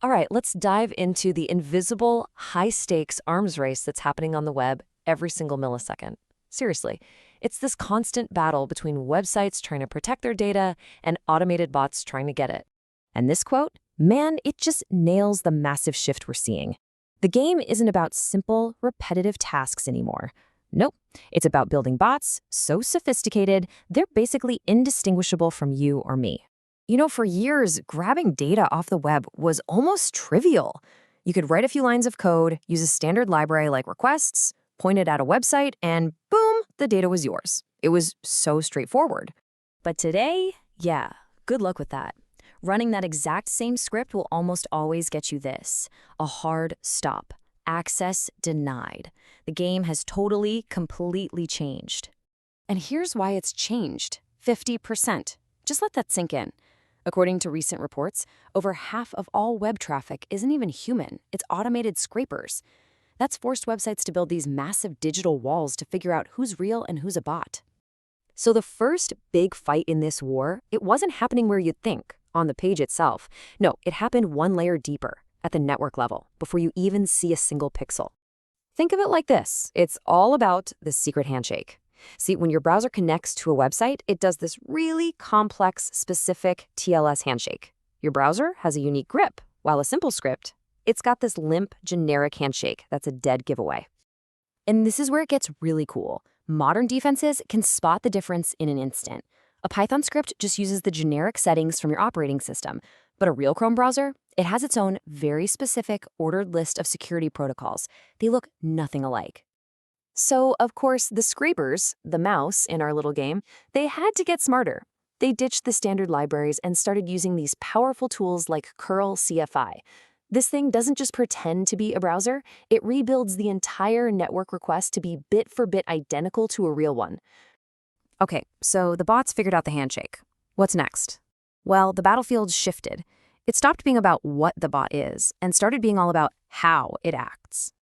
All right, let's dive into the invisible, high-stakes arms race that's happening on the web every single millisecond. Seriously, it's this constant battle between websites trying to protect their data and automated bots trying to get it. And this quote, man, it just nails the massive shift we're seeing. The game isn't about simple, repetitive tasks anymore. Nope, it's about building bots so sophisticated, they're basically indistinguishable from you or me. You know, for years, grabbing data off the web was almost trivial. You could write a few lines of code, use a standard library like requests, point it at a website, and boom, the data was yours. It was so straightforward. But today, yeah, good luck with that. Running that exact same script will almost always get you this: a hard stop. Access denied. The game has totally, completely changed. And here's why it's changed: 50%. Just let that sink in. According to recent reports, over half of all web traffic isn't even human. It's automated scrapers. That's forced websites to build these massive digital walls to figure out who's real and who's a bot. So the first big fight in this war, it wasn't happening where you'd think, on the page itself. No, it happened one layer deeper, at the network level, before you even see a single pixel. Think of it like this. It's all about the secret handshake. See, when your browser connects to a website, it does this really complex, specific TLS handshake. Your browser has a unique grip, while a simple script, it's got this limp, generic handshake that's a dead giveaway. And this is where it gets really cool. Modern defenses can spot the difference in an instant. A Python script just uses the generic settings from your operating system, but a real Chrome browser, it has its own very specific ordered list of security protocols. They look nothing alike. So, of course, the scrapers, the mouse in our little game, they had to get smarter. They ditched the standard libraries and started using these powerful tools like curl CFI. This thing doesn't just pretend to be a browser, it rebuilds the entire network request to be bit for bit identical to a real one. Okay, so the bots figured out the handshake. What's next? Well, the battlefield shifted. It stopped being about what the bot is and started being all about how it acts.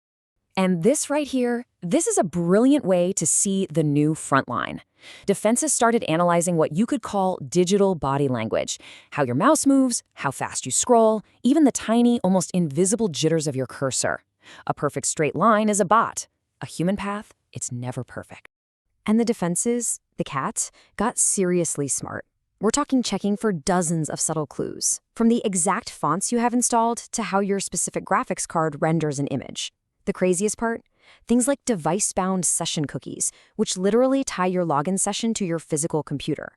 And this right here, this is a brilliant way to see the new frontline. Defenses started analyzing what you could call digital body language: how your mouse moves, how fast you scroll, even the tiny, almost invisible jitters of your cursor. A perfect straight line is a bot. A human path, it's never perfect. And the defenses, the cats, got seriously smart. We're talking checking for dozens of subtle clues, from the exact fonts you have installed to how your specific graphics card renders an image. The craziest part? Things like device-bound session cookies, which literally tie your login session to your physical computer.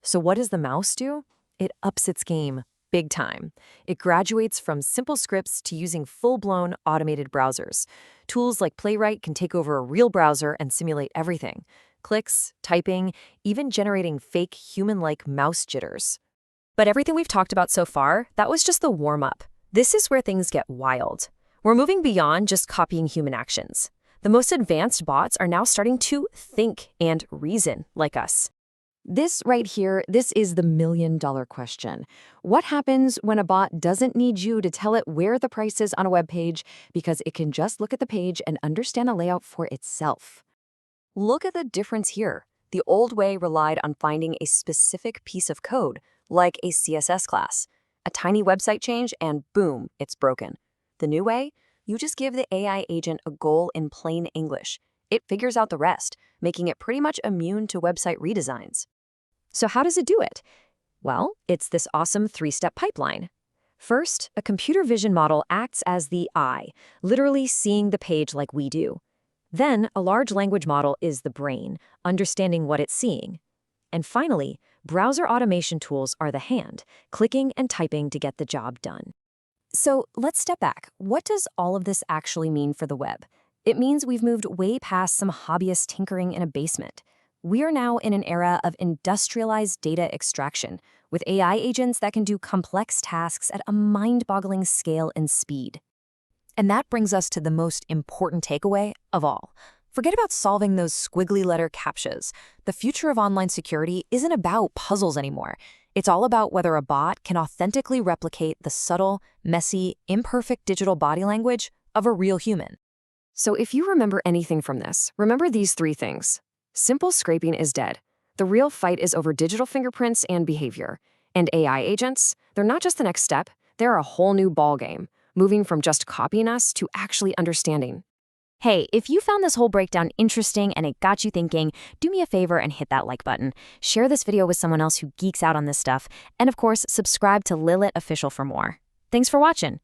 So what does the mouse do? It ups its game, big time. It graduates from simple scripts to using full-blown automated browsers. Tools like Playwright can take over a real browser and simulate everything: clicks, typing, even generating fake human-like mouse jitters. But everything we've talked about so far, that was just the warm-up. This is where things get wild. We're moving beyond just copying human actions. The most advanced bots are now starting to think and reason like us. This right here, this is the million-dollar question. What happens when a bot doesn't need you to tell it where the price is on a web page because it can just look at the page and understand a layout for itself? Look at the difference here. The old way relied on finding a specific piece of code, like a CSS class. A tiny website change and boom, it's broken. The new way? You just give the AI agent a goal in plain English. It figures out the rest, making it pretty much immune to website redesigns. So how does it do it? Well, it's this awesome three-step pipeline. First, a computer vision model acts as the eye, literally seeing the page like we do. Then, a large language model is the brain, understanding what it's seeing. And finally, browser automation tools are the hand, clicking and typing to get the job done. So let's step back. What does all of this actually mean for the web? It means we've moved way past some hobbyist tinkering in a basement. We are now in an era of industrialized data extraction, with AI agents that can do complex tasks at a mind-boggling scale and speed. And that brings us to the most important takeaway of all. Forget about solving those squiggly letter CAPTCHAs. The future of online security isn't about puzzles anymore. It's all about whether a bot can authentically replicate the subtle, messy, imperfect digital body language of a real human. So if you remember anything from this, remember these three things. Simple scraping is dead. The real fight is over digital fingerprints and behavior. And AI agents, they're not just the next step, They're a whole new ballgame, moving from just copying us to actually understanding. Hey, if you found this whole breakdown interesting and it got you thinking, do me a favor and hit that like button. Share this video with someone else who geeks out on this stuff. And of course, subscribe to Lalit Official for more. Thanks for watching.